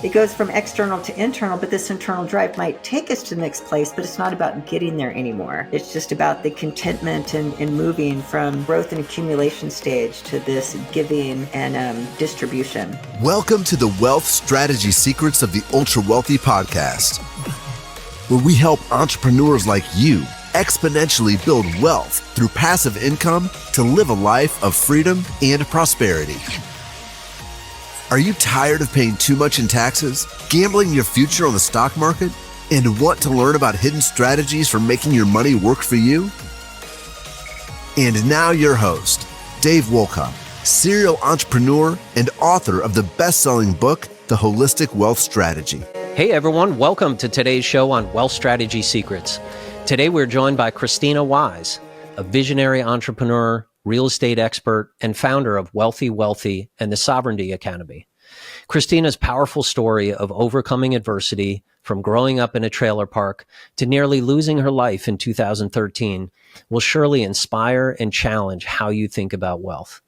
It goes from external to internal, but this internal drive might take us to the next place, but it's not about getting there anymore. It's just about the contentment and moving from growth and accumulation stage to this giving and distribution. Welcome to the Wealth Strategy Secrets of the Ultra Wealthy podcast, where we help entrepreneurs like you exponentially build wealth through passive income to live a life of freedom and prosperity. Are you tired of paying too much in taxes, gambling your future on the stock market, and want to learn about hidden strategies for making your money work for you? And now your host, Dave Wolcott, serial entrepreneur and author of the best-selling book, The Holistic Wealth Strategy. Hey everyone, welcome to today's show on Wealth Strategy Secrets. Today we're joined by Krisstina Wise, a visionary entrepreneur, real estate expert, and founder of Wealthy and the Sovereignty Academy. Kristina's powerful story of overcoming adversity, from growing up in a trailer park to nearly losing her life in 2013, will surely inspire and challenge how you think about wealth.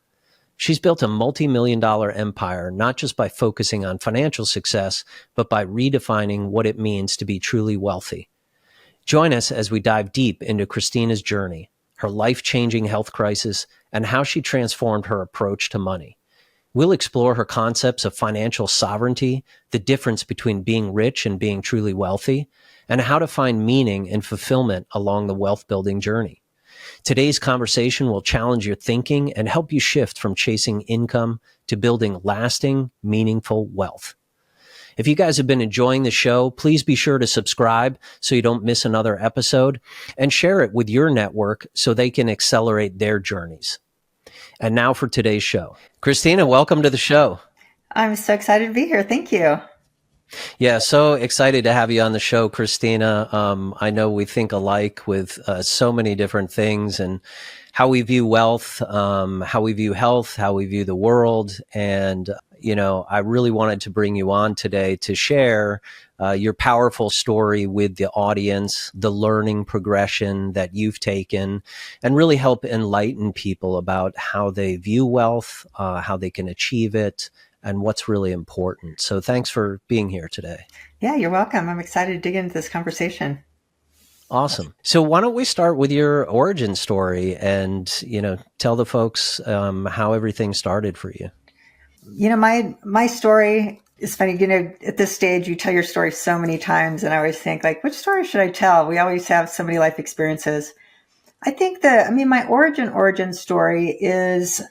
She's built a multi-million-dollar empire, not just by focusing on financial success, but by redefining what it means to be truly wealthy. Join us as we dive deep into Kristina's journey, her life-changing health crisis, and how she transformed her approach to money. We'll explore her concepts of financial sovereignty, the difference between being rich and being truly wealthy, and how to find meaning and fulfillment along the wealth-building journey. Today's conversation will challenge your thinking and help you shift from chasing income to building lasting, meaningful wealth. If you guys have been enjoying the show, please be sure to subscribe so you don't miss another episode, and share it with your network so they can accelerate their journeys. And now for today's show. Krisstina, welcome to the show. I'm so excited to be here. Thank you. Yeah, so excited to have you on the show, Krisstina. I know we think alike with so many different things, and how we view wealth, how we view health, how we view the world. And, you know, I really wanted to bring you on today to share your powerful story with the audience, the learning progression that you've taken, and really help enlighten people about how they view wealth, how they can achieve it, and what's really important. So thanks for being here today. Yeah, you're welcome. I'm excited to dig into this conversation. Awesome. So why don't we start with your origin story and, you know, tell the folks how everything started for you. You know, my story is funny. You know, at this stage, you tell your story so many times, and I always think, like, which story should I tell? We always have so many life experiences. I think my origin story is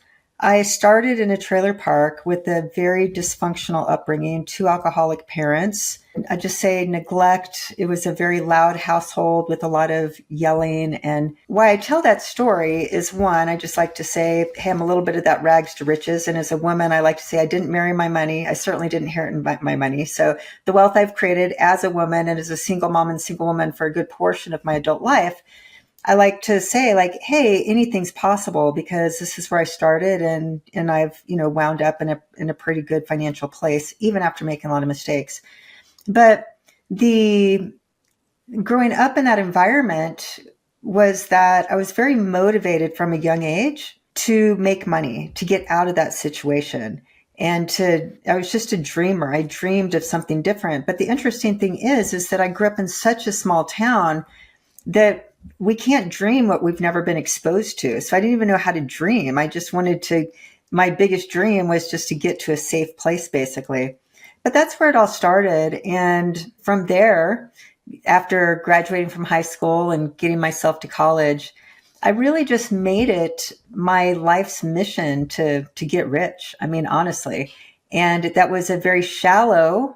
I started in a trailer park with a very dysfunctional upbringing, 2 alcoholic parents. I just say neglect. It was a very loud household with a lot of yelling. And why I tell that story is, one, I just like to say, hey, I'm a little bit of that rags to riches. And as a woman, I like to say I didn't marry my money. I certainly didn't inherit my money. So the wealth I've created as a woman and as a single mom and single woman for a good portion of my adult life, I like to say, like, hey, anything's possible, because this is where I started, and I've, you know, wound up in a pretty good financial place, even after making a lot of mistakes. But the growing up in that environment was that I was very motivated from a young age to make money, to get out of that situation. And I was just a dreamer. I dreamed of something different. But the interesting thing is that I grew up in such a small town that we can't dream what we've never been exposed to. So I didn't even know how to dream. I just my biggest dream was just to get to a safe place, basically. But that's where it all started. And from there, after graduating from high school and getting myself to college, I really just made it my life's mission to get rich. I mean, honestly. And that was a very shallow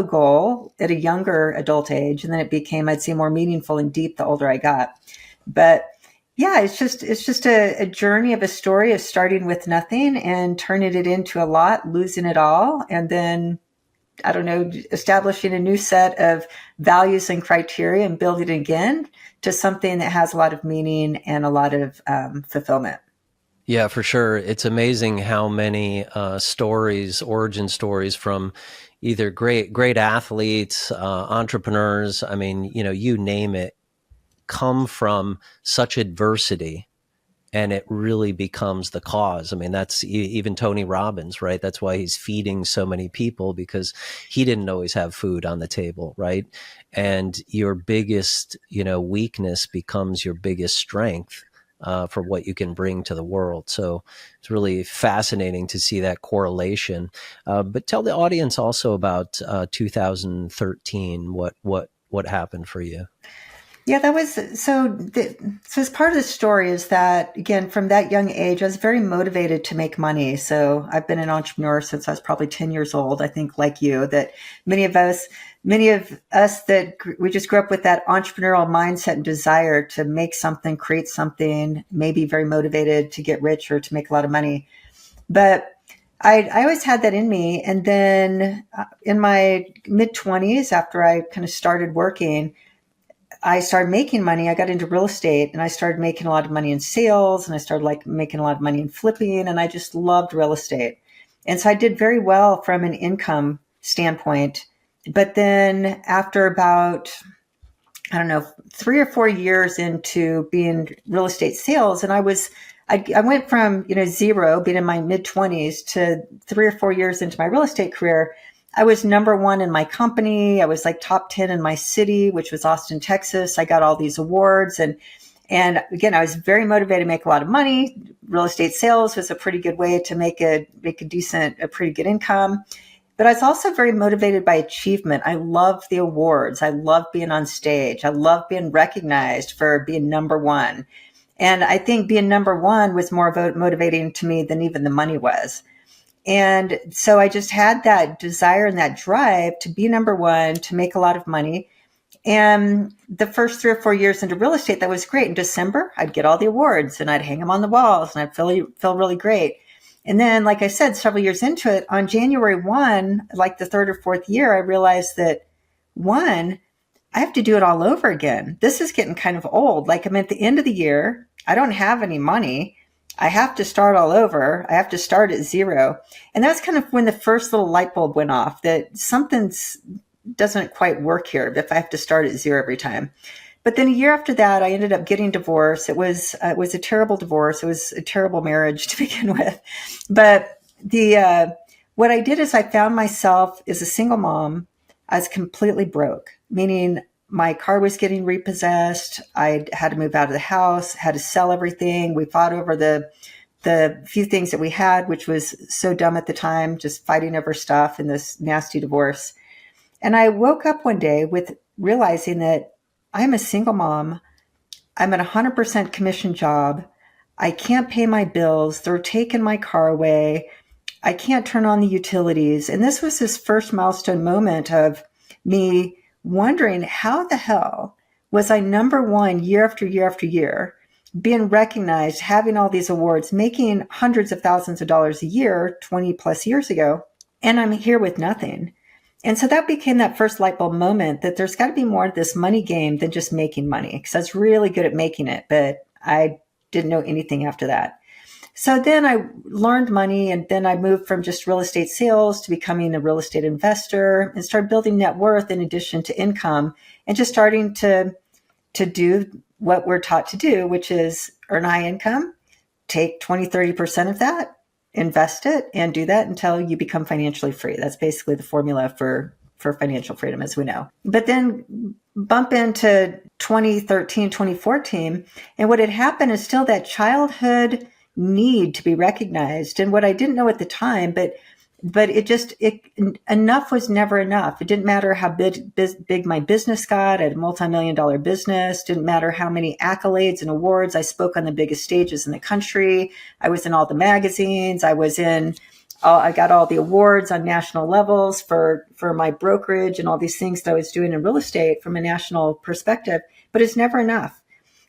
goal at a younger adult age. And then it became, I'd say, more meaningful and deep the older I got. But yeah, it's just a journey of a story of starting with nothing and turning it into a lot, losing it all. And then, I don't know, establishing a new set of values and criteria and building it again to something that has a lot of meaning and a lot of fulfillment. Yeah, for sure. It's amazing how many origin stories from either great athletes, entrepreneurs, I mean, you know, you name it, come from such adversity and it really becomes the cause. I mean, that's even Tony Robbins, right? That's why he's feeding so many people, because he didn't always have food on the table, right? And your biggest, weakness becomes your biggest strength for what you can bring to the world. So it's really fascinating to see that correlation. But tell the audience also about 2013. What happened for you? Yeah, that was so. So as part of the story is that, again, from that young age, I was very motivated to make money. So I've been an entrepreneur since I was probably 10 years old. I think, like you, that many of us that we just grew up with that entrepreneurial mindset and desire to make something, create something, maybe very motivated to get rich or to make a lot of money. But I always had that in me. And then in my mid-20s, after I kind of started working, I started making money. I got into real estate and I started making a lot of money in sales, and I started making a lot of money in flipping, and I just loved real estate. And so I did very well from an income standpoint. But then after about, I don't know, 3 or 4 years into being real estate sales, and I went from, zero, being in my mid-20s, to 3 or 4 years into my real estate career, I was number one in my company. I was like top 10 in my city, which was Austin, Texas. I got all these awards. And again, I was very motivated to make a lot of money. Real estate sales was a pretty good way to make a pretty good income. But I was also very motivated by achievement. I love the awards. I love being on stage. I love being recognized for being number one. And I think being number one was more motivating to me than even the money was. And so I just had that desire and that drive to be number one, to make a lot of money. And the first 3 or 4 years into real estate, that was great. In December, I'd get all the awards and I'd hang them on the walls and I'd feel really great. And then, like I said, several years into it, on January 1, like the third or fourth year, I realized that, one, I have to do it all over again. This is getting kind of old. Like, I'm at the end of the year. I don't have any money. I have to start all over. I have to start at zero. And that's kind of when the first little light bulb went off, that something doesn't quite work here if I have to start at zero every time. But then a year after that, I ended up getting divorced. It was a terrible divorce. It was a terrible marriage to begin with. But what I did is I found myself as a single mom. I was completely broke, meaning my car was getting repossessed. I had to move out of the house, had to sell everything. We fought over the few things that we had, which was so dumb at the time, just fighting over stuff in this nasty divorce. And I woke up one day with realizing that I'm a single mom. I'm at a 100% commission job. I can't pay my bills. They're taking my car away. I can't turn on the utilities. And this was this first milestone moment of me wondering, how the hell was I number one year after year after year, being recognized, having all these awards, making hundreds of thousands of dollars a year 20 plus years ago, and I'm here with nothing. And so that became that first light bulb moment that there's got to be more to this money game than just making money, because I was really good at making it, but I didn't know anything after that. So then I learned money, and then I moved from just real estate sales to becoming a real estate investor and started building net worth in addition to income, and just starting to do what we're taught to do, which is earn high income, take 20, 30% of that, invest it, and do that until you become financially free. That's basically the formula for financial freedom, as we know. But then bump into 2013, 2014, and what had happened is still that childhood need to be recognized. And what I didn't know at the time, but enough was never enough. It didn't matter how big my business got. I had a multimillion-dollar business. Didn't matter how many accolades and awards. I spoke on the biggest stages in the country. I was in all the magazines. I got all the awards on national levels for my brokerage and all these things that I was doing in real estate from a national perspective. But it's never enough.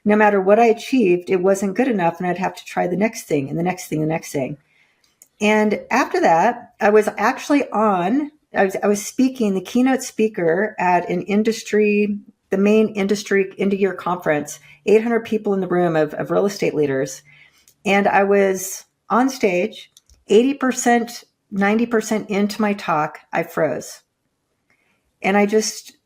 No matter what I achieved, it wasn't good enough, and I'd have to try the next thing and the next thing, the next thing. And after that, I was speaking, the keynote speaker at the main industry end-of-year conference, 800 people in the room of real estate leaders. And I was on stage, 80%, 90% into my talk, I froze. And I just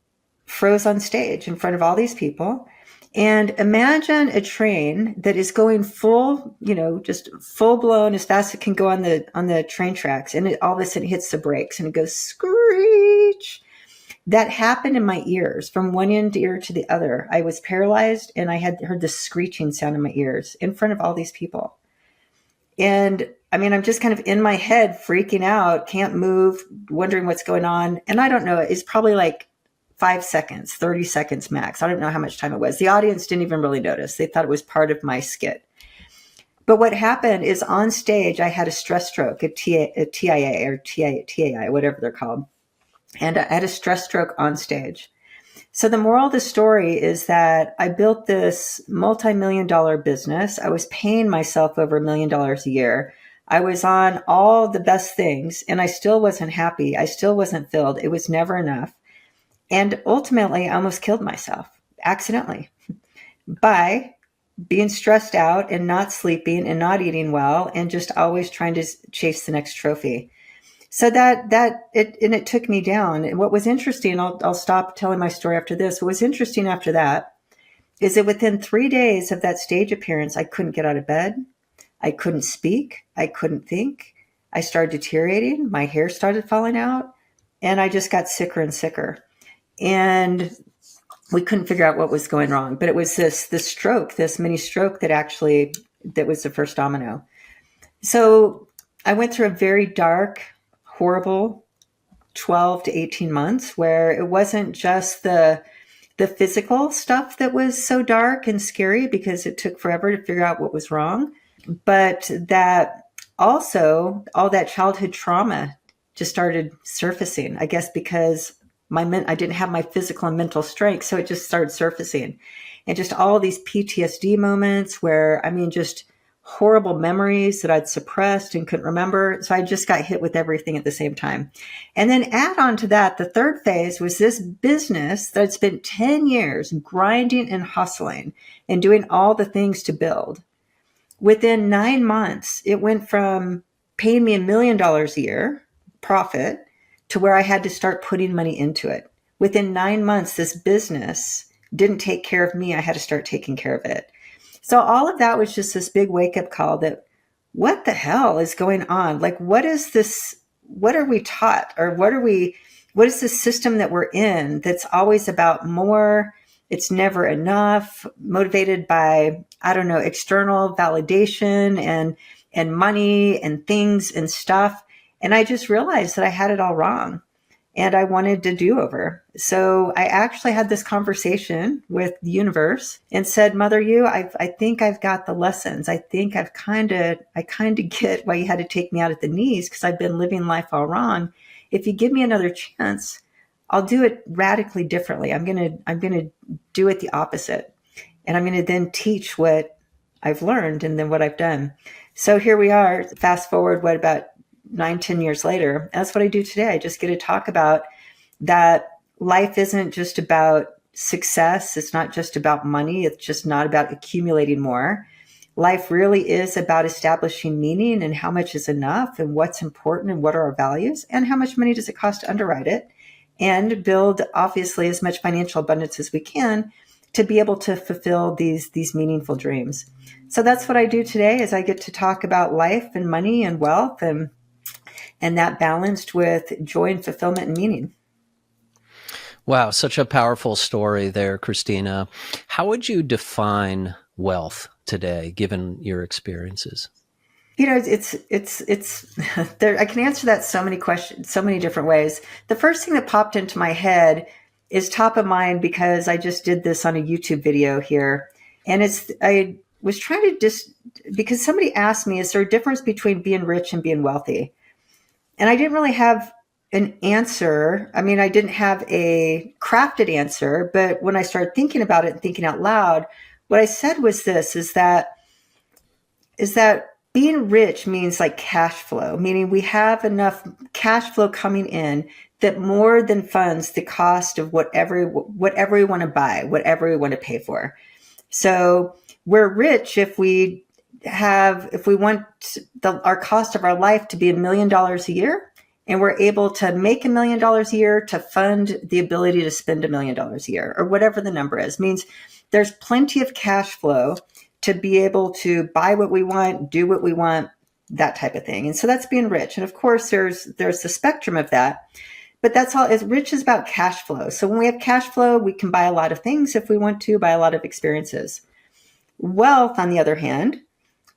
froze on stage in front of all these people. And imagine a train that is going full, just full blown as fast as it can go on the train tracks. And it all of a sudden hits the brakes and it goes screech. That happened in my ears from one end ear to the other. I was paralyzed and I had heard this screeching sound in my ears in front of all these people. And I mean, I'm just kind of in my head freaking out, can't move, wondering what's going on. And I don't know, it's probably like 5 seconds, 30 seconds max. I don't know how much time it was. The audience didn't even really notice. They thought it was part of my skit. But what happened is on stage, I had a stress stroke, a TIA or TAI, whatever they're called. And I had a stress stroke on stage. So the moral of the story is that I built this multi-million-dollar business. I was paying myself over $1 million a year. I was on all the best things and I still wasn't happy. I still wasn't filled. It was never enough. And ultimately, I almost killed myself accidentally by being stressed out and not sleeping and not eating well and just always trying to chase the next trophy. So it took me down. And what was interesting, I'll stop telling my story after this. What was interesting after that is that within 3 days of that stage appearance, I couldn't get out of bed. I couldn't speak. I couldn't think. I started deteriorating. My hair started falling out and I just got sicker and sicker. And we couldn't figure out what was going wrong, but it was this stroke, this mini stroke that was the first domino. So I went through a very dark, horrible 12 to 18 months where it wasn't just the physical stuff that was so dark and scary because it took forever to figure out what was wrong, but that also all that childhood trauma just started surfacing, I guess, because I didn't have my physical and mental strength. So it just started surfacing and just all these PTSD moments where, just horrible memories that I'd suppressed and couldn't remember. So I just got hit with everything at the same time. And then add on to that, the third phase was this business that I'd spent 10 years grinding and hustling and doing all the things to build. Within 9 months, it went from paying me $1 million a year profit to where I had to start putting money into it. Within 9 months, this business didn't take care of me. I had to start taking care of it. So all of that was just this big wake-up call that what the hell is going on? Like, what is this? What are we taught? Or what is this system that we're in that's always about more? It's never enough, motivated by, external validation and money and things and stuff. And I just realized that I had it all wrong and I wanted to do over. So I actually had this conversation with the universe and said, Mother, I think I've got the lessons. I think I kind of get why you had to take me out at the knees because I've been living life all wrong. If you give me another chance, I'll do it radically differently. I'm going to do it the opposite. And I'm going to then teach what I've learned and then what I've done. So here we are, fast forward, about 9-10 years later. That's what I do today. I just get to talk about that life isn't just about success. It's not just about money. It's just not about accumulating more. Life really is about establishing meaning and how much is enough and what's important and what are our values and how much money does it cost to underwrite it and build obviously as much financial abundance as we can to be able to fulfill these meaningful dreams. So that's what I do today is I get to talk about life and money and wealth and that balanced with joy and fulfillment and meaning. Wow, such a powerful story there, Krisstina. How would you define wealth today, given your experiences? It's there. I can answer that so many questions, so many different ways. The first thing that popped into my head is top of mind because I just did this on a YouTube video here, and I was trying to because somebody asked me, is there a difference between being rich and being wealthy? And I didn't really have an answer. I didn't have a crafted answer, but when I started thinking about it and thinking out loud, what I said was this, is that being rich means like cash flow, meaning we have enough cash flow coming in that more than funds the cost of whatever we want to buy, whatever we want to pay for. So we're rich if we want our cost of our life to be $1 million a year, and we're able to make $1 million a year to fund the ability to spend $1 million a year, or whatever the number is, means there's plenty of cash flow to be able to buy what we want, do what we want, that type of thing. And so that's being rich. And of course, there's the spectrum of that. But that's all. As rich is about cash flow. So when we have cash flow, we can buy a lot of things if we want to, buy a lot of experiences. Wealth, on the other hand,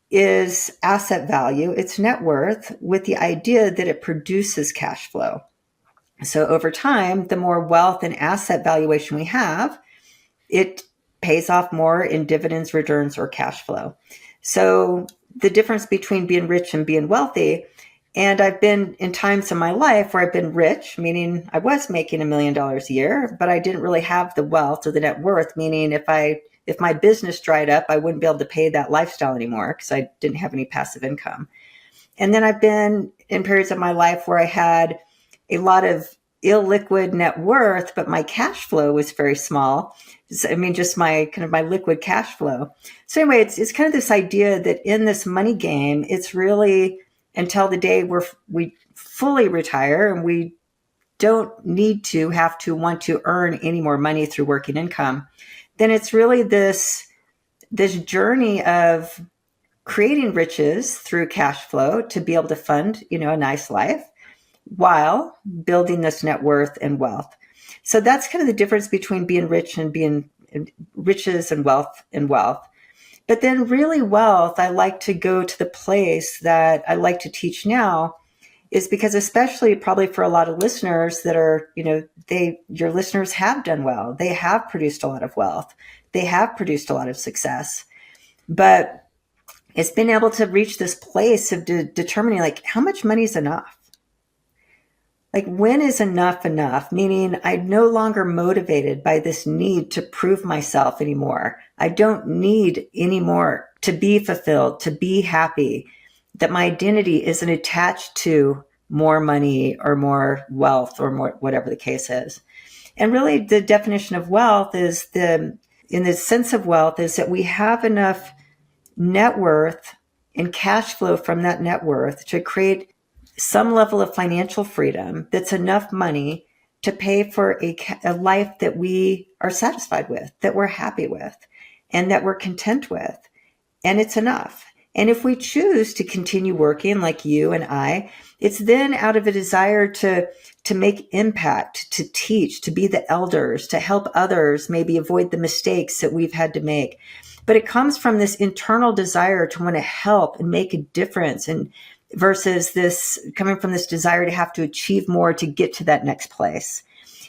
is asset value. It's net worth with the idea that it produces cash flow. So over time, the more wealth and asset valuation we have, it pays off more in dividends, returns, or cash flow. So the difference between being rich and being wealthy, and I've been in times in my life where I've been rich, meaning I was making $1 million a year, but I didn't really have the wealth or the net worth, meaning if my business dried up, I wouldn't be able to pay that lifestyle anymore because I didn't have any passive income. And then I've been in periods of my life where I had a lot of illiquid net worth, but my cash flow was very small. Just my liquid cash flow. So anyway, it's kind of this idea that in this money game, it's really until the day we fully retire and we don't need to want to earn any more money through working income, then it's really this journey of creating riches through cash flow to be able to fund, a nice life while building this net worth and wealth. So that's kind of the difference between being rich and being riches and wealth. But then really wealth, I like to go to the place that I like to teach now is because especially probably for a lot of listeners that are, your listeners have done well. They have produced a lot of wealth. They have produced a lot of success. But it's been able to reach this place of determining how much money is enough. When is enough? Meaning I'm no longer motivated by this need to prove myself anymore. I don't need anymore to be fulfilled, to be happy, that my identity isn't attached to more money or more wealth or more, whatever the case is. And really the definition of wealth is in the sense of wealth is that we have enough net worth and cash flow from that net worth to create some level of financial freedom that's enough money to pay for a life that we are satisfied with, that we're happy with, and that we're content with. And it's enough. And if we choose to continue working like you and I, it's then out of a desire to make impact, to teach, to be the elders, to help others maybe avoid the mistakes that we've had to make. But it comes from this internal desire to want to help and make a difference, and versus this coming from this desire to have to achieve more to get to that next place.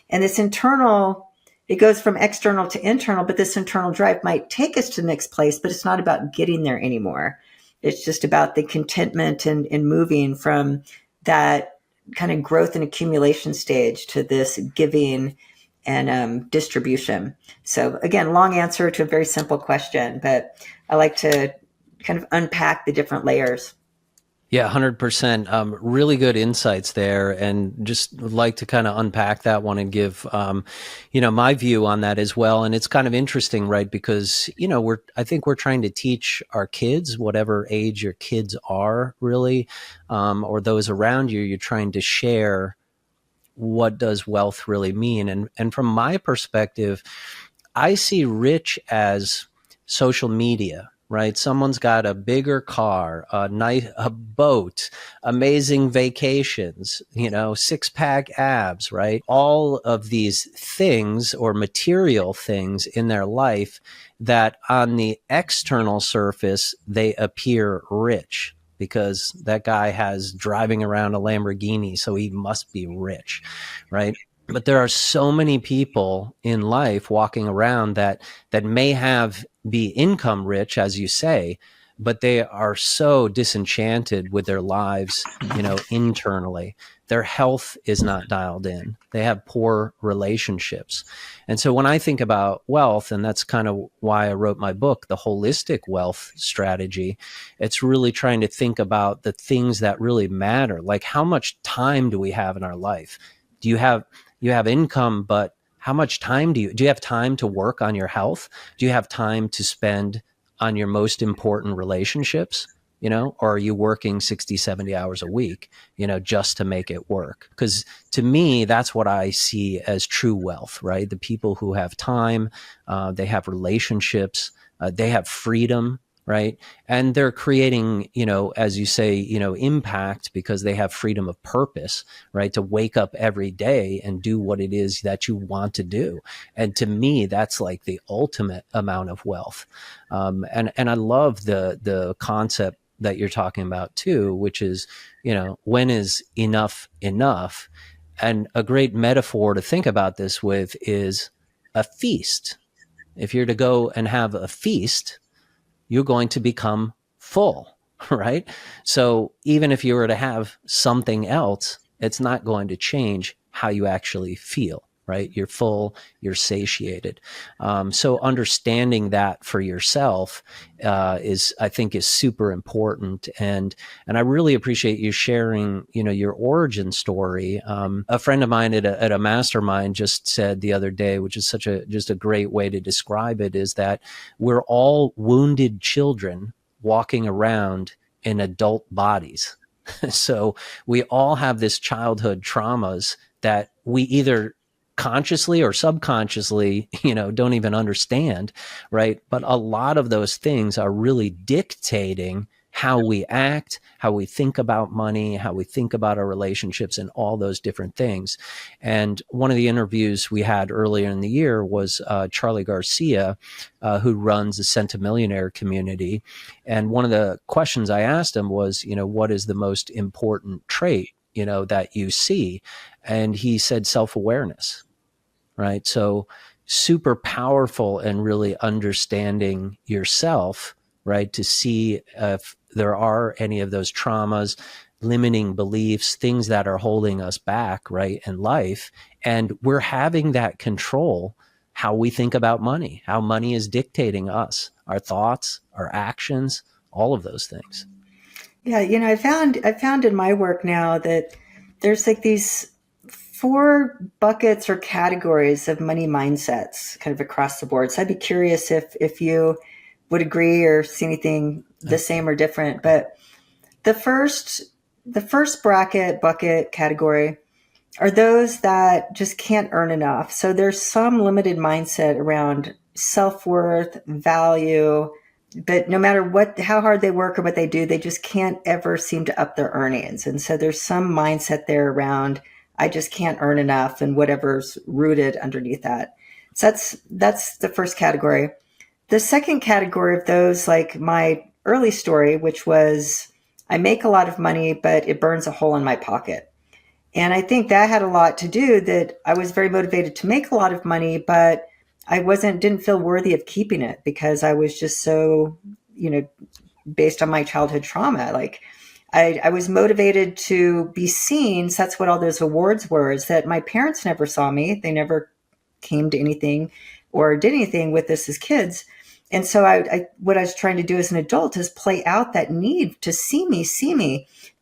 And this internal, it goes from external to internal, but this internal drive might take us to the next place, but it's not about getting there anymore. It's just about the contentment and moving from that kind of growth and accumulation stage to this giving and distribution. So again, long answer to a very simple question, but I like to kind of unpack the different layers. Yeah, 100%. Really good insights there, and just would like to kind of unpack that one and give, my view on that as well. And it's kind of interesting, right? Because, I think we're trying to teach our kids, whatever age your kids are really, or those around you, you're trying to share what does wealth really mean. And from my perspective, I see rich as social media. Right? Someone's got a bigger car, a boat, amazing vacations, 6-pack abs, right? All of these things or material things in their life that on the external surface, they appear rich because that guy has driving around a Lamborghini, so he must be rich, right? But there are so many people in life walking around that may be income rich, as you say, but they are so disenchanted with their lives, internally. Their health is not dialed in. They have poor relationships. And so when I think about wealth, and that's kind of why I wrote my book, The Holistic Wealth Strategy, it's really trying to think about the things that really matter. Like, how much time do we have in our life? You have income, but how much time do you have time to work on your health? Do you have time to spend on your most important relationships? or are you working 60, 70 hours a week, just to make it work? Because to me, that's what I see as true wealth, right? The people who have time, they have relationships, they have freedom, right? And they're creating, as you say, impact because they have freedom of purpose, right? To wake up every day and do what it is that you want to do. And to me, that's like the ultimate amount of wealth. And I love the concept that you're talking about too, which is, when is enough enough? And a great metaphor to think about this with is a feast. If you're to go and have a feast, you're going to become full, right? So even if you were to have something else, it's not going to change how you actually feel, right? You're full, you're satiated. So understanding that for yourself I think is super important. And I really appreciate you sharing, your origin story. A friend of mine at a mastermind just said the other day, which is just a great way to describe it, is that we're all wounded children walking around in adult bodies. So we all have this childhood traumas that we either consciously or subconsciously, don't even understand, right? But a lot of those things are really dictating how we act, how we think about money, how we think about our relationships, and all those different things. And one of the interviews we had earlier in the year was Charlie Garcia, who runs the Centimillionaire community. And one of the questions I asked him was, what is the most important trait, that you see? And he said self-awareness. Right. So super powerful and really understanding yourself, right? To see if there are any of those traumas, limiting beliefs, things that are holding us back, right, in life. And we're having that control, how we think about money, how money is dictating us, our thoughts, our actions, all of those things. Yeah. I found in my work now that there's like these 4 buckets or categories of money mindsets kind of across the board. So I'd be curious if you would agree or see anything the same or different. But the first bucket category are those that just can't earn enough. So there's some limited mindset around self-worth, value, but no matter how hard they work or what they do, they just can't ever seem to up their earnings. And so there's some mindset there around, I just can't earn enough, and whatever's rooted underneath that. So that's the first category. The second category of those, like my early story, which was I make a lot of money, but it burns a hole in my pocket. And I think that had a lot to do that I was very motivated to make a lot of money, but I didn't feel worthy of keeping it because I was just so, based on my childhood trauma. Like I was motivated to be seen. So that's what all those awards were, is that my parents never saw me. They never came to anything or did anything with us as kids. And so what I was trying to do as an adult is play out that need to see me,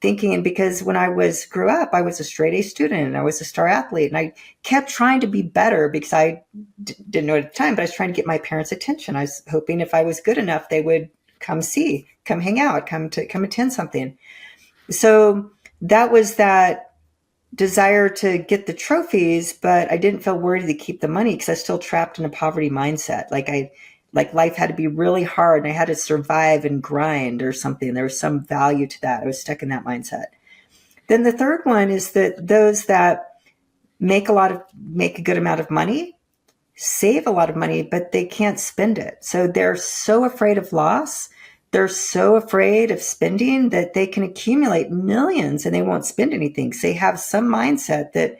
thinking, and because when I grew up, I was a straight A student and I was a star athlete, and I kept trying to be better because I didn't know at the time, but I was trying to get my parents' attention. I was hoping if I was good enough, they would come hang out, come attend something. So that was that desire to get the trophies, but I didn't feel worthy to keep the money because I was still trapped in a poverty mindset. Like life had to be really hard and I had to survive and grind or something. There was some value to that. I was stuck in that mindset. Then the third one is that those that make a good amount of money, save a lot of money, but they can't spend it. So they're so afraid of loss. They're so afraid of spending that they can accumulate millions and they won't spend anything. So they have some mindset that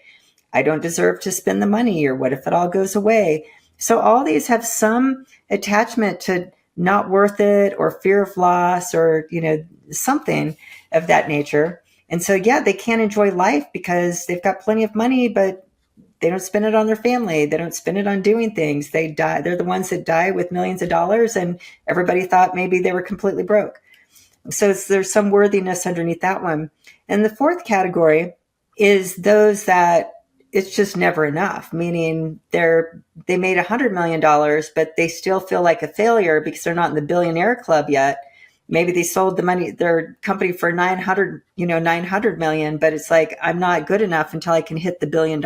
I don't deserve to spend the money, or what if it all goes away? So all these have some attachment to not worth it or fear of loss or, something of that nature. And so, they can't enjoy life because they've got plenty of money, but they don't spend it on their family. They don't spend it on doing things. They die. They're the ones that die with millions of dollars, and everybody thought maybe they were completely broke. So there's some worthiness underneath that one. And the fourth category is those that it's just never enough, meaning they made $100 million, but they still feel like a failure because they're not in the billionaire club yet. maybe they sold their company for 900 million, but it's like, I'm not good enough until I can hit the $1 billion.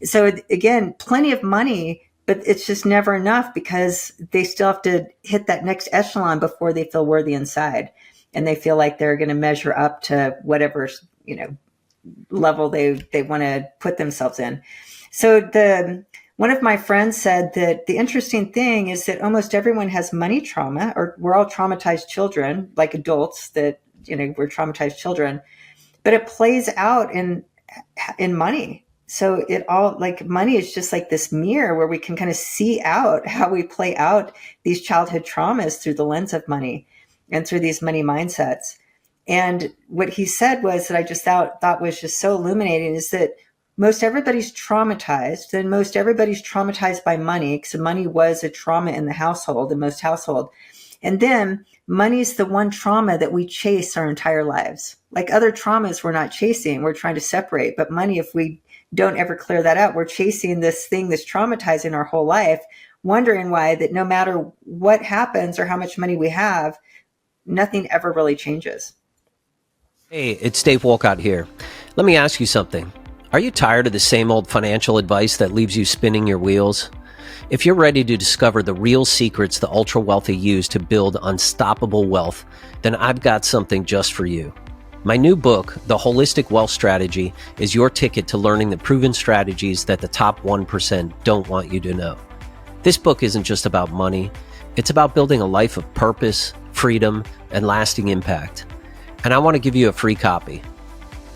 So again, plenty of money, but it's just never enough because they still have to hit that next echelon before they feel worthy inside. And they feel like they're going to measure up to whatever, level they want to put themselves in. So one of my friends said that the interesting thing is that almost everyone has money trauma, or we're all traumatized children, like adults that, we're traumatized children, but it plays out in money. So it all, like, money is just like this mirror where we can kind of see out how we play out these childhood traumas through the lens of money and through these money mindsets. And what he said was that I just thought was just so illuminating, is that most everybody's traumatized, and most everybody's traumatized by money, because money was a trauma in the household, in most households. And then money is the one trauma that we chase our entire lives. Like other traumas, we're not chasing, we're trying to separate. But money, if we don't ever clear that out, we're chasing this thing that's traumatizing our whole life, wondering why that no matter what happens or how much money we have, nothing ever really changes. Hey, it's Dave Wolcott here. Let me ask you something. Are you tired of the same old financial advice that leaves you spinning your wheels? If you're ready to discover the real secrets the ultra-wealthy use to build unstoppable wealth, then I've got something just for you. My new book, The Holistic Wealth Strategy, is your ticket to learning the proven strategies that the top 1% don't want you to know. This book isn't just about money. It's about building a life of purpose, freedom, and lasting impact. And I want to give you a free copy.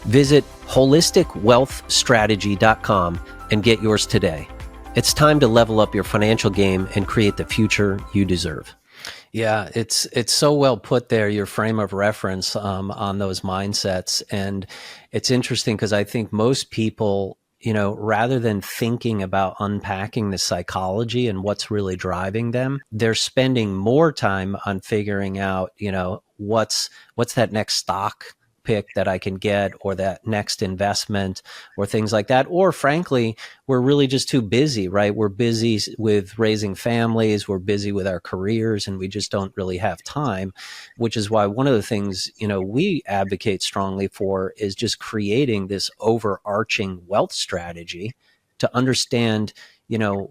Visit holisticwealthstrategy.com and get yours today. It's time to level up your financial game and create the future you deserve. Yeah, it's so well put there, your frame of reference on those mindsets. And it's interesting because I think most people, rather than thinking about unpacking the psychology and what's really driving them, they're spending more time on figuring out, what's that next stock pick that I can get, or that next investment, or things like that. Or frankly, we're really just too busy, right? We're busy with raising families, we're busy with our careers, and we just don't really have time, which is why one of the things, we advocate strongly for is just creating this overarching wealth strategy to understand,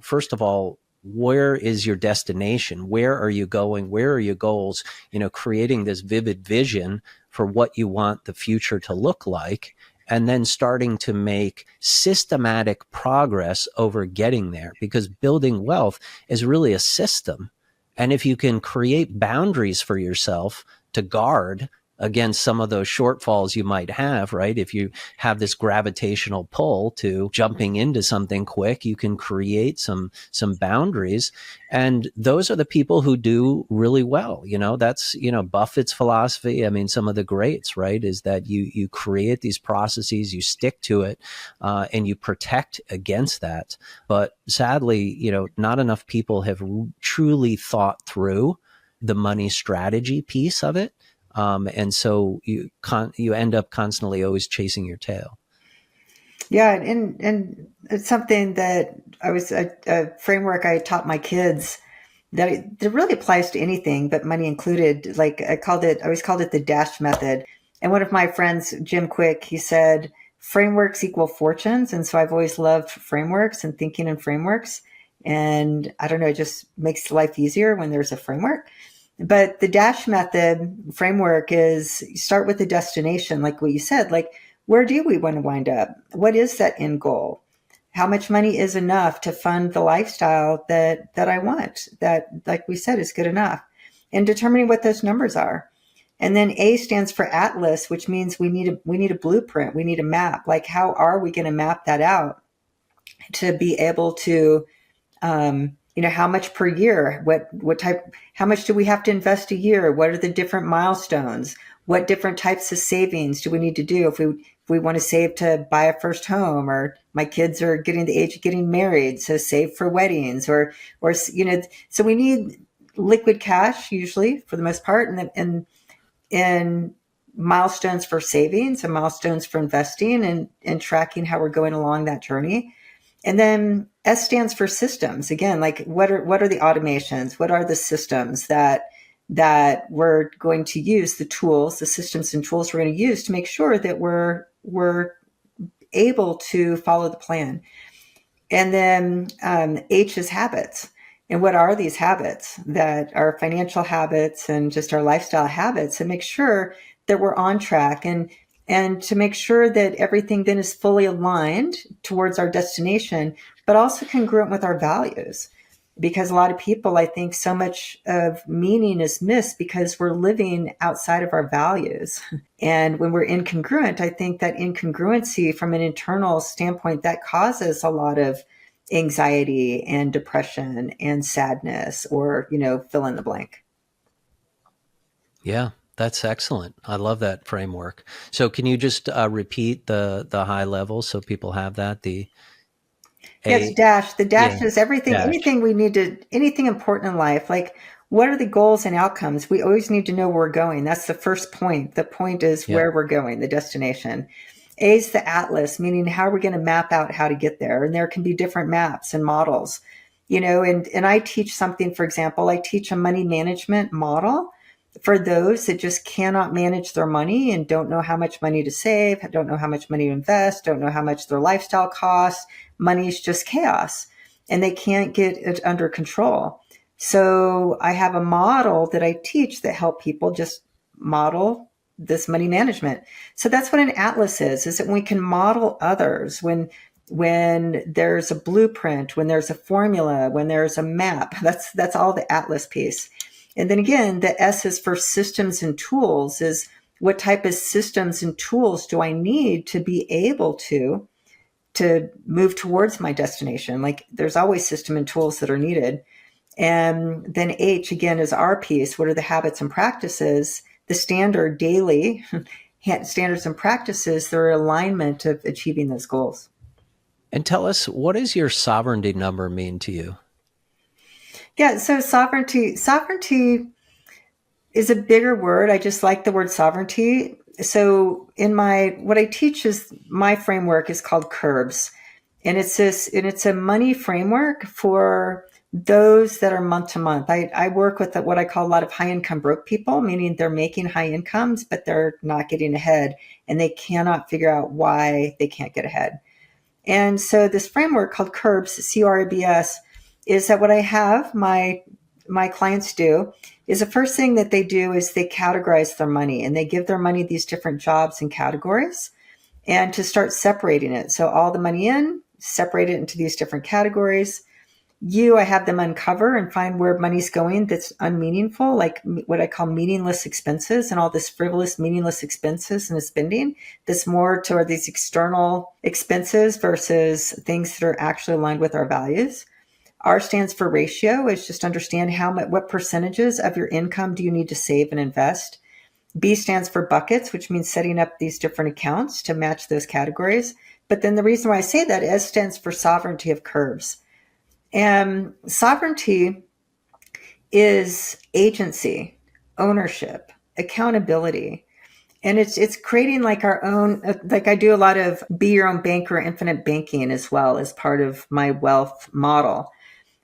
first of all, where is your destination? Where are you going? Where are your goals? Creating this vivid vision for what you want the future to look like, and then starting to make systematic progress over getting there, because building wealth is really a system. And if you can create boundaries for yourself to guard against some of those shortfalls you might have, right? If you have this gravitational pull to jumping into something quick, you can create some boundaries. And those are the people who do really well. That's, Buffett's philosophy. I mean, some of the greats, right, is that you create these processes, you stick to it, and you protect against that. But sadly, not enough people have truly thought through the money strategy piece of it. And so you end up constantly always chasing your tail. Yeah, and it's something that a framework I taught my kids that it really applies to anything, but money included. Like I always called it the DASH method. And one of my friends, Jim Quick, he said, frameworks equal fortunes. And so I've always loved frameworks and thinking in frameworks. And I don't know, it just makes life easier when there's a framework. But the DASH method framework is, you start with the destination, like what you said, like, where do we want to wind up? What is that end goal? How much money is enough to fund the lifestyle that I want, that, like we said, is good enough? And determining what those numbers are. And then A stands for Atlas, which means we need a blueprint. We need a map. Like, how are we going to map that out to be able to, how much per year, how much do we have to invest a year? What are the different milestones? What different types of savings do we need to do if we want to save to buy a first home, or my kids are getting the age of getting married, so save for weddings, or so we need liquid cash usually for the most part, and milestones for savings and milestones for investing, and tracking how we're going along that journey. And then S stands for systems. Again, like what are the automations? What are the systems that that we're going to use the tools, the systems and tools we're going to use to make sure that we're able to follow the plan. And then H is habits. And what are these habits that are financial habits and just our lifestyle habits, and make sure that we're on track, and to make sure that everything then is fully aligned towards our destination, but also congruent with our values. Because a lot of people, I think, so much of meaning is missed because we're living outside of our values. And when we're incongruent, I think that incongruency from an internal standpoint, that causes a lot of anxiety and depression and sadness, or, fill in the blank. Yeah, that's excellent. I love that framework. So can you just repeat the high level so people have that? It's dash. The dash is everything, dash. anything we need to, anything important in life. Like, what are the goals and outcomes? We always need to know where we're going. That's the first point. The point is where we're going, the destination. A is the atlas, meaning how are we going to map out how to get there? And there can be different maps and models, and I teach something, for example, I teach a money management model for those that just cannot manage their money and don't know how much money to save, don't know how much money to invest, don't know how much their lifestyle costs. Money is just chaos and they can't get it under control. So I have a model that I teach that help people just model this money management. So that's what an atlas is that we can model others when there's a blueprint, when there's a formula, when there's a map. That's all the atlas piece. And then again, the S is for systems and tools, is what type of systems and tools do I need to be able to move towards my destination? Like, there's always system and tools that are needed. And then H again is our piece. What are the habits and practices, the standard daily standards and practices that are alignment of achieving those goals? And tell us, what does your sovereignty number mean to you? Yeah, so sovereignty is a bigger word. I just like the word sovereignty. So what I teach is, my framework is called Curbs. And it's a money framework for those that are month to month. I work with what I call a lot of high income broke people, meaning they're making high incomes, but they're not getting ahead and they cannot figure out why they can't get ahead. And so this framework called Curbs, CRBS, is that what I have my clients do is, the first thing that they do is they categorize their money, and they give their money these different jobs and categories, and to start separating it. So all the money in, separate it into these different categories. I have them uncover and find where money's going that's unmeaningful, like what I call meaningless expenses, and all this frivolous, meaningless expenses and spending that's more toward these external expenses versus things that are actually aligned with our values. R stands for ratio, is just understand what percentages of your income do you need to save and invest. B stands for buckets, which means setting up these different accounts to match those categories. But then the reason why I say that, S stands for sovereignty of curves. And sovereignty is agency, ownership, accountability. And it's creating like our own, like I do a lot of be your own banker, infinite banking as well as part of my wealth model.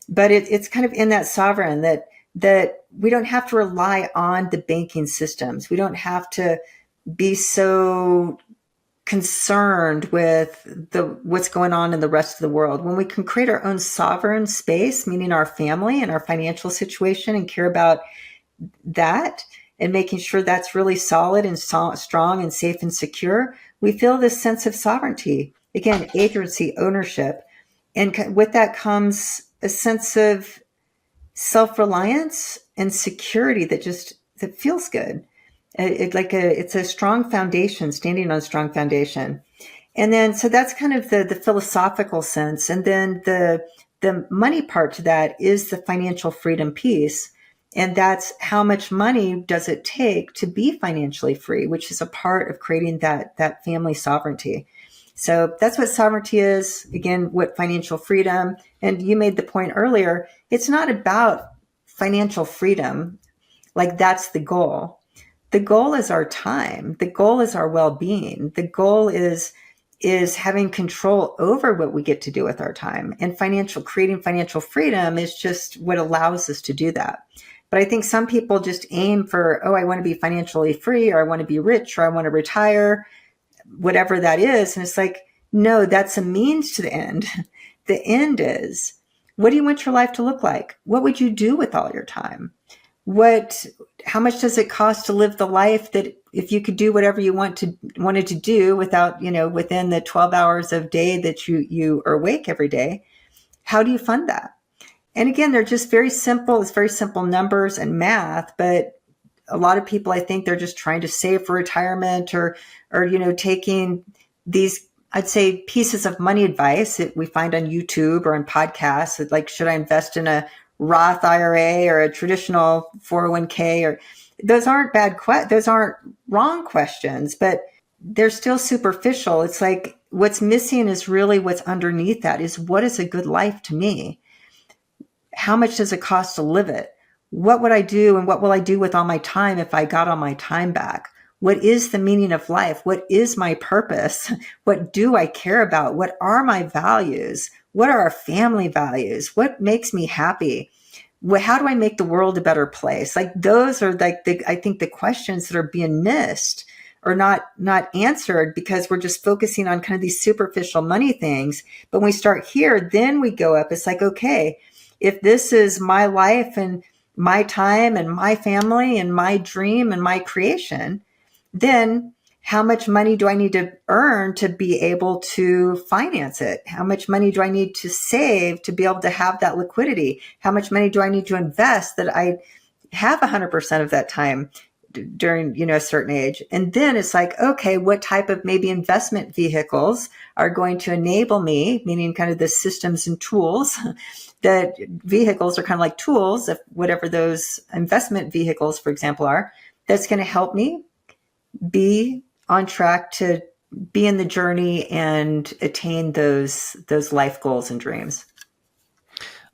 But it's kind of in that sovereign that we don't have to rely on the banking systems. We don't have to be so concerned with what's going on in the rest of the world. When we can create our own sovereign space, meaning our family and our financial situation, and care about that and making sure that's really solid and strong and safe and secure, we feel this sense of sovereignty. Again, agency, ownership. And with that comes a sense of self-reliance and security that feels good. It's a strong foundation, standing on a strong foundation. And then, so that's kind of the philosophical sense. And then the money part to that is the financial freedom piece. And that's how much money does it take to be financially free, which is a part of creating that family sovereignty. So that's what sovereignty is. Again, what financial freedom. And you made the point earlier, it's not about financial freedom. Like, that's the goal. The goal is our time. The goal is our well-being. The goal is having control over what we get to do with our time. And creating financial freedom is just what allows us to do that. But I think some people just aim for, oh, I want to be financially free, or I want to be rich, or I want to retire, whatever that is. And it's like, no, that's a means to the end. The end is, what do you want your life to look like? What would you do with all your time? How much does it cost to live the life that if you could do whatever you wanted to do without, within the 12 hours of day that you are awake every day, how do you fund that? And again, they're just very simple. It's very simple numbers and math, but a lot of people, I think they're just trying to save for retirement or taking these, I'd say, pieces of money advice that we find on YouTube or on podcasts, like, should I invest in a Roth IRA or a traditional 401k? Or those aren't those aren't wrong questions, but they're still superficial. It's like what's missing is really what's underneath that is, what is a good life to me? How much does it cost to live it? What would I do, and what will I do with all my time if I got all my time back? What is the meaning of life? What is my purpose? What do I care about? What are my values? What are our family values? What makes me happy? How do I make the world a better place? Like, those are like I think the questions that are being missed or not answered, because we're just focusing on kind of these superficial money things. But when we start here, then we go up. It's like, okay, if this is my life and my time and my family and my dream and my creation, then how much money do I need to earn to be able to finance it? How much money do I need to save to be able to have that liquidity? How much money do I need to invest that I have 100% of that time during, a certain age? And then it's like, okay, what type of maybe investment vehicles are going to enable me, meaning kind of the systems and tools that vehicles are kind of like tools, of whatever those investment vehicles, for example, are, that's going to help me be on track to be in the journey and attain those life goals and dreams.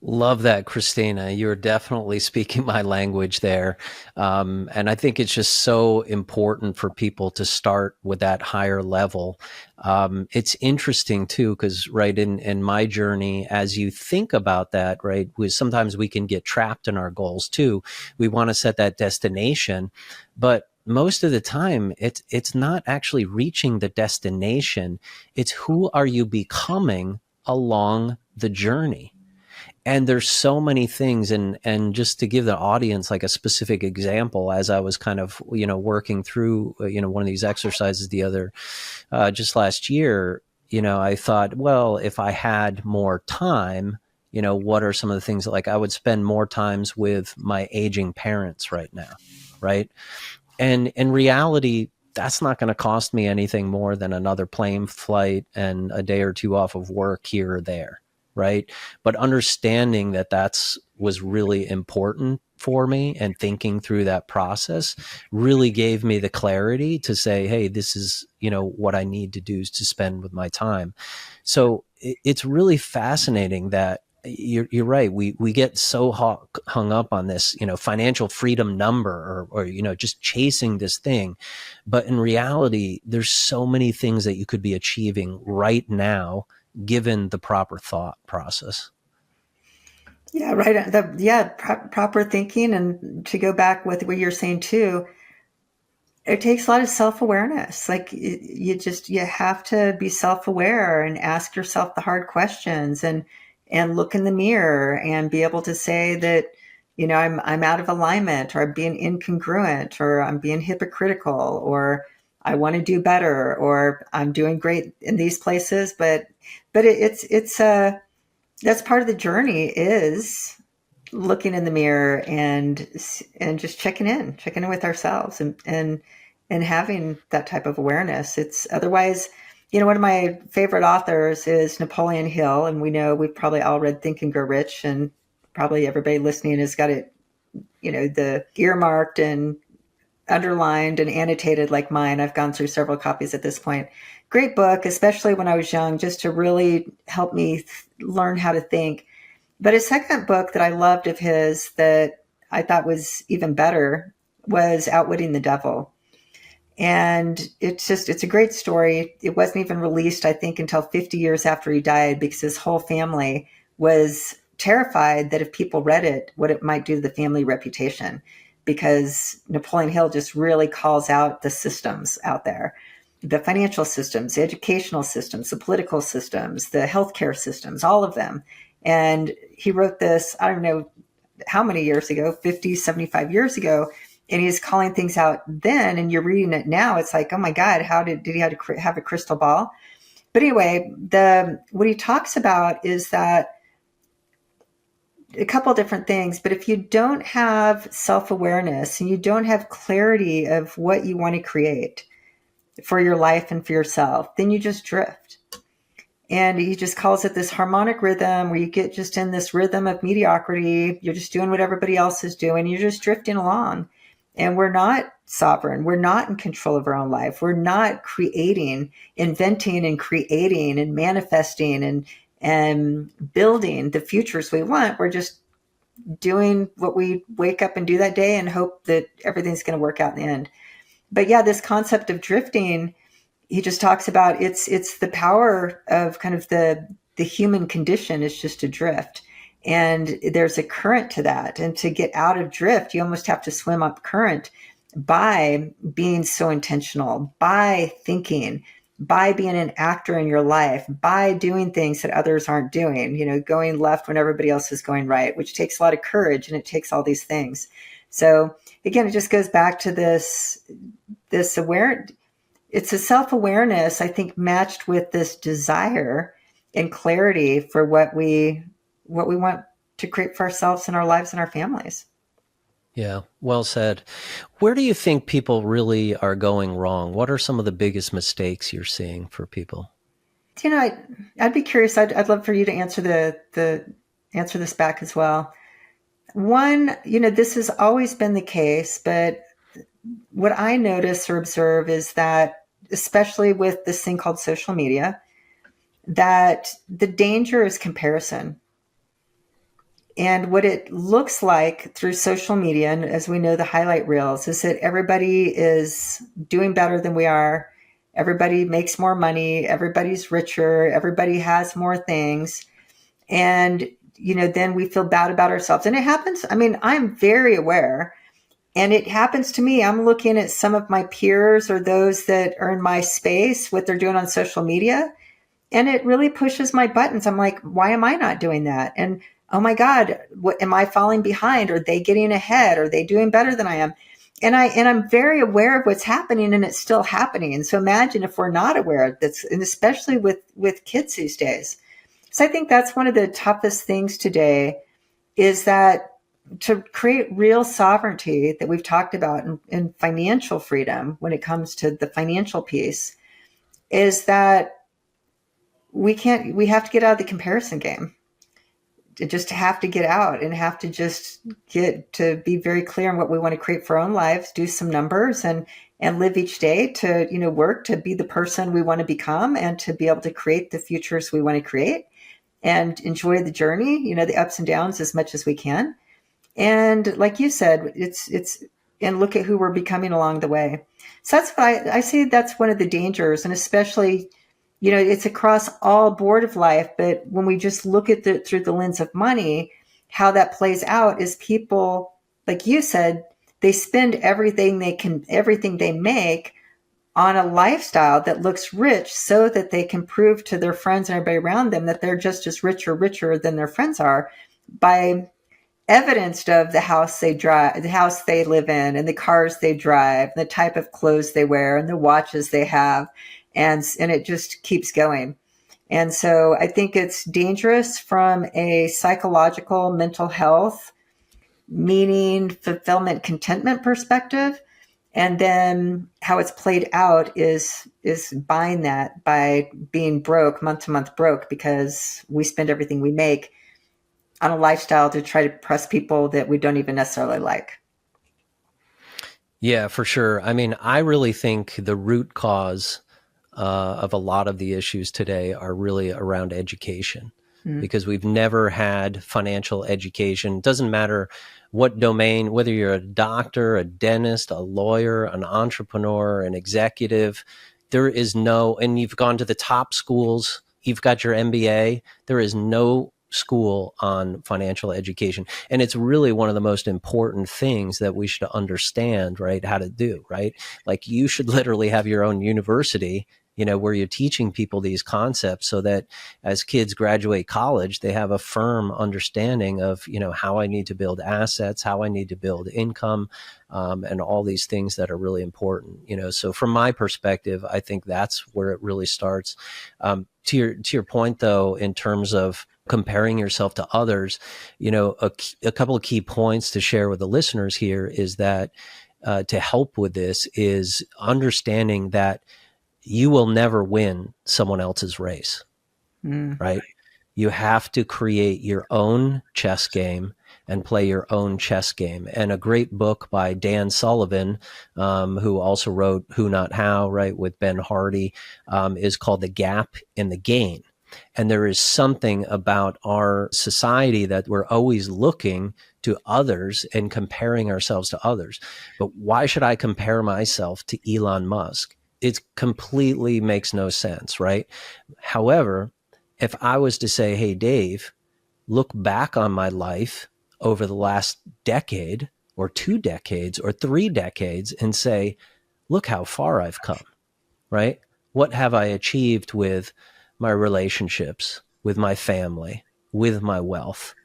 Love that, Krisstina. You're definitely speaking my language there. And I think it's just so important for people to start with that higher level. It's interesting too, because in my journey, as you think about that, sometimes we can get trapped in our goals too. We want to set that destination, but most of the time it's not actually reaching the destination. It's who are you becoming along the journey? And there's so many things, and just to give the audience like a specific example, as I was kind of, working through, one of these exercises just last year, I thought, well, if I had more time, what are some of the things that, like, I would spend more times with my aging parents right now, right? And in reality, that's not going to cost me anything more than another plane flight and a day or two off of work here or there. Right. But understanding that was really important for me, and thinking through that process really gave me the clarity to say, hey, this is, what I need to do to spend with my time. So it's really fascinating that you're right. We get so hung up on this, financial freedom number or, just chasing this thing. But in reality, there's so many things that you could be achieving right now, given the proper thought process. Yeah, right. Proper thinking. And to go back with what you're saying too, it takes a lot of self-awareness. Like you have to be self-aware and ask yourself the hard questions and look in the mirror and be able to say that, I'm out of alignment, or I'm being incongruent, or I'm being hypocritical, or I want to do better, or I'm doing great in these places, but it's that's part of the journey, is looking in the mirror and just checking in with ourselves and having that type of awareness. It's otherwise, one of my favorite authors is Napoleon Hill, and we've probably all read Think and Grow Rich, and probably everybody listening has got it, the earmarked and underlined and annotated like mine. I've gone through several copies at this point. Great book, especially when I was young, just to really help me learn how to think. But a second book that I loved of his that I thought was even better was Outwitting the Devil. And it's a great story. It wasn't even released, I think, until 50 years after he died, because his whole family was terrified that if people read it, what it might do to the family reputation, because Napoleon Hill just really calls out the systems out there, the financial systems, the educational systems, the political systems, the healthcare systems, all of them. And he wrote this, I don't know how many years ago, 50, 75 years ago, and he's calling things out then, and you're reading it now. It's like, oh my God, how did he have a crystal ball? But anyway, what he talks about is that a couple different things, but if you don't have self-awareness and you don't have clarity of what you want to create for your life and for yourself, then you just drift. And he just calls it this harmonic rhythm where you get just in this rhythm of mediocrity. You're just doing what everybody else is doing. You're just drifting along. And we're not sovereign. We're not in control of our own life. We're not creating, inventing and creating and manifesting and building the futures we want. We're just doing what we wake up and do that day and hope that everything's going to work out in the end. But yeah, this concept of drifting, he just talks about it's the power of kind of the human condition is just to drift. And there's a current to that. And to get out of drift, you almost have to swim up current by being so intentional, by thinking, by being an actor in your life, by doing things that others aren't doing, going left when everybody else is going right, which takes a lot of courage, and it takes all these things. So again, it just goes back to this awareness. It's a self-awareness, I think, matched with this desire and clarity for what we want to create for ourselves and our lives and our families. Yeah, well said. Where do you think people really are going wrong? What are some of the biggest mistakes you're seeing for people? I'd be curious. I'd love for you to answer answer this back as well. One, this has always been the case, but what I notice or observe is that, especially with this thing called social media, that the danger is comparison. And what it looks like through social media, and as we know, the highlight reels, is that everybody is doing better than we are. Everybody makes more money. Everybody's richer. Everybody has more things. And, then we feel bad about ourselves. And it happens. I mean, I'm very aware. And it happens to me. I'm looking at some of my peers or those that are in my space, what they're doing on social media. And it really pushes my buttons. I'm like, why am I not doing that? And oh my God, what am I falling behind? Are they getting ahead? Are they doing better than I am? And I'm very aware of what's happening, and it's still happening. And so imagine if we're not aware of this, and especially with kids these days. So I think that's one of the toughest things today, is that to create real sovereignty that we've talked about in financial freedom, when it comes to the financial piece, is that we have to get out of the comparison game. Just have to get out and have to just get to be very clear on what we want to create for our own lives, do some numbers and live each day to, work to be the person we want to become and to be able to create the futures we want to create and enjoy the journey, the ups and downs as much as we can. And like you said, it's and look at who we're becoming along the way. So that's what I say that's one of the dangers, and especially, it's across all board of life. But when we just look at it through the lens of money, how that plays out is people, like you said, they spend everything they make on a lifestyle that looks rich so that they can prove to their friends and everybody around them that they're just as rich or richer than their friends are, by evidenced of the house they drive, the house they live in, and the cars they drive, the type of clothes they wear, and the watches they have. And it just keeps going. And so I think it's dangerous from a psychological, mental health, meaning, fulfillment, contentment perspective. And then how it's played out is buying that by being broke, month to month broke, because we spend everything we make on a lifestyle to try to impress people that we don't even necessarily like. Yeah, for sure. I mean, I really think the root cause of a lot of the issues today are really around education, because we've never had financial education. It doesn't matter what domain, whether you're a doctor, a dentist, a lawyer, an entrepreneur, an executive, there is no, and you've gone to the top schools, you've got your MBA, there is no school on financial education. And it's really one of the most important things that we should understand, right? How to do, right? Like you should literally have your own university, where you're teaching people these concepts so that as kids graduate college, they have a firm understanding of, how I need to build assets, how I need to build income, and all these things that are really important, So from my perspective, I think that's where it really starts. To your point, though, in terms of comparing yourself to others, a couple of key points to share with the listeners here is that to help with this is understanding that you will never win someone else's race, right? You have to create your own chess game and play your own chess game. And a great book by Dan Sullivan, who also wrote Who Not How, right, with Ben Hardy, is called The Gap in the Gain. And there is something about our society that we're always looking to others and comparing ourselves to others. But why should I compare myself to Elon Musk? It completely makes no sense, right? However, if I was to say, hey, Dave, look back on my life over the last decade or 2 decades or 3 decades and say, look how far I've come, right? What have I achieved with my relationships, with my family, with my wealth,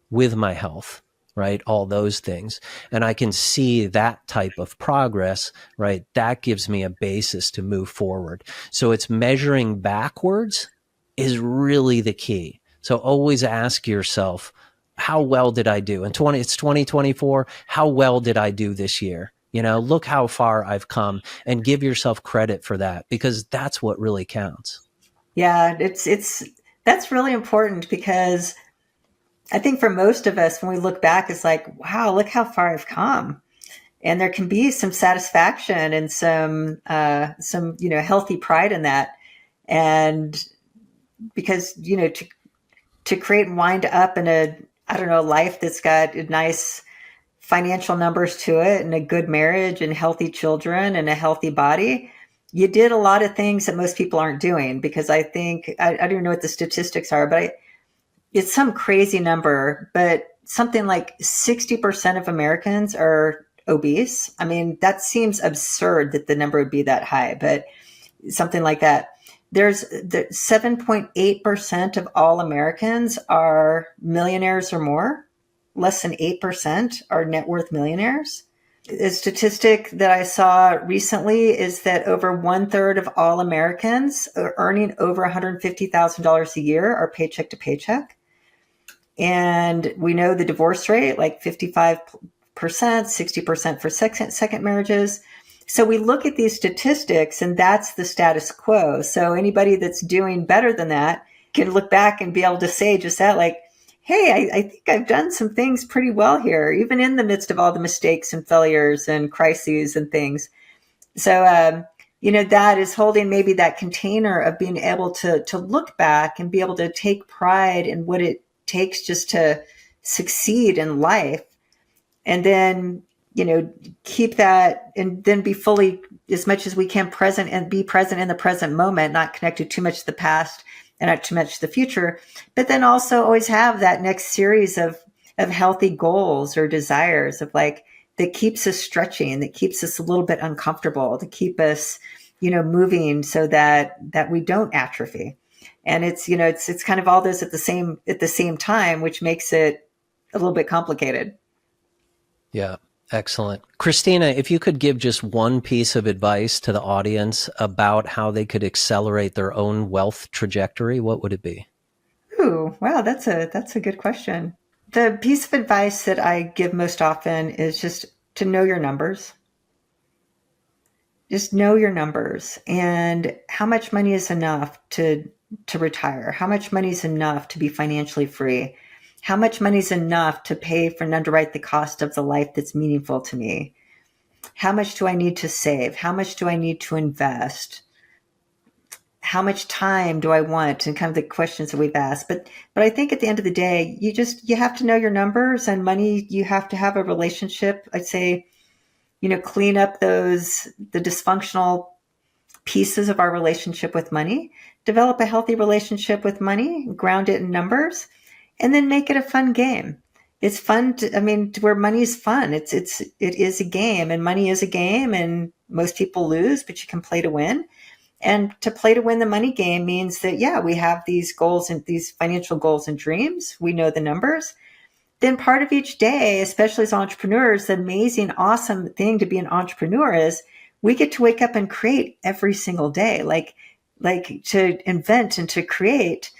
with my health, right? All those things. And I can see that type of progress, right? That gives me a basis to move forward. So it's measuring backwards is really the key. So always ask yourself, how well did I do? It's 2024. How well did I do this year? Look how far I've come, and give yourself credit for that, because that's what really counts. Yeah, that's really important, because I think for most of us, when we look back, it's like, wow, look how far I've come. And there can be some satisfaction and some healthy pride in that. And because, to create and wind up in a life that's got nice financial numbers to it, and a good marriage and healthy children and a healthy body, you did a lot of things that most people aren't doing. Because I think, I don't even know what the statistics are, but it's some crazy number, but something like 60% of Americans are obese. I mean, that seems absurd that the number would be that high, but something like that. There's 7.8% of all Americans are millionaires or more. Less than 8% are net worth millionaires. A statistic that I saw recently is that over 1/3 of all Americans earning over $150,000 a year are paycheck to paycheck. And we know the divorce rate, like 55%, 60% for second marriages. So we look at these statistics, and that's the status quo. So anybody that's doing better than that can look back and be able to say just that, like, hey, I think I've done some things pretty well here, even in the midst of all the mistakes and failures and crises and things. So, that is holding maybe that container of being able to look back and be able to take pride in what it takes just to succeed in life. And then, keep that, and then be fully, as much as we can, present, and be present in the present moment, not connected too much to the past and not too much to the future, but then also always have that next series of healthy goals or desires of that keeps us stretching, that keeps us a little bit uncomfortable, to keep us, moving so that we don't atrophy. And it's kind of all this at the same time, which makes it a little bit complicated. Yeah. Excellent. Krisstina, if you could give just one piece of advice to the audience about how they could accelerate their own wealth trajectory, what would it be? Ooh, wow, that's a good question. The piece of advice that I give most often is just to know your numbers. Just know your numbers, and how much money is enough to retire? How much money is enough to be financially free? How much money is enough to pay for and underwrite the cost of the life that's meaningful to me? How much do I need to save? How much do I need to invest? How much time do I want? And kind of the questions that we've asked. But I think at the end of the day, you have to know your numbers, and money, you have to have a relationship. I'd say, clean up the dysfunctional pieces of our relationship with money, develop a healthy relationship with money, ground it in numbers, and then make it a fun game. It's fun where money is fun. It is a game, and money is a game, and most people lose, but you can play to win. And to play to win the money game means that, yeah, we have these goals and these financial goals and dreams. We know the numbers. Then part of each day, especially as entrepreneurs, the amazing, awesome thing to be an entrepreneur is we get to wake up and create every single day. Like to invent and to create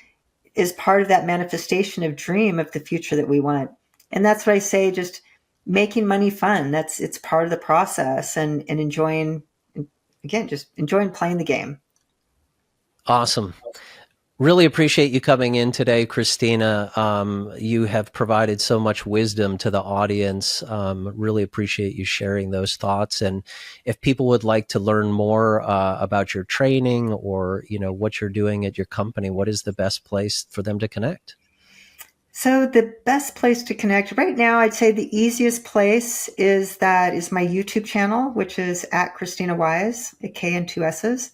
is part of that manifestation of dream of the future that we want. And that's what I say, just making money fun. It's part of the process, and enjoying, again, just enjoying playing the game. Awesome. Really appreciate you coming in today, Krisstina. You have provided so much wisdom to the audience. Really appreciate you sharing those thoughts. And if people would like to learn more about your training or, what you're doing at your company, what is the best place for them to connect? So the best place to connect right now, I'd say the easiest place is my YouTube channel, which is at Krisstina Wise, a K and 2 S's.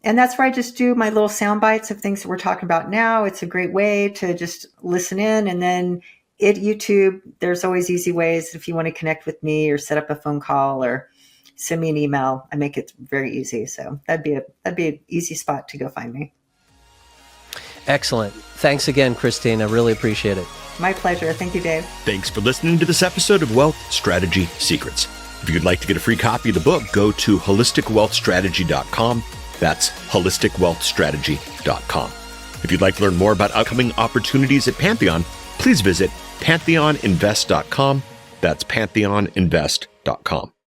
And that's where I just do my little sound bites of things that we're talking about now. It's a great way to just listen in. And then at YouTube, there's always easy ways if you want to connect with me or set up a phone call or send me an email. I make it very easy. So that'd be an easy spot to go find me. Excellent. Thanks again, Krisstina. Really appreciate it. My pleasure. Thank you, Dave. Thanks for listening to this episode of Wealth Strategy Secrets. If you'd like to get a free copy of the book, go to holisticwealthstrategy.com. That's holisticwealthstrategy.com. If you'd like to learn more about upcoming opportunities at Pantheon, please visit pantheoninvest.com. That's pantheoninvest.com.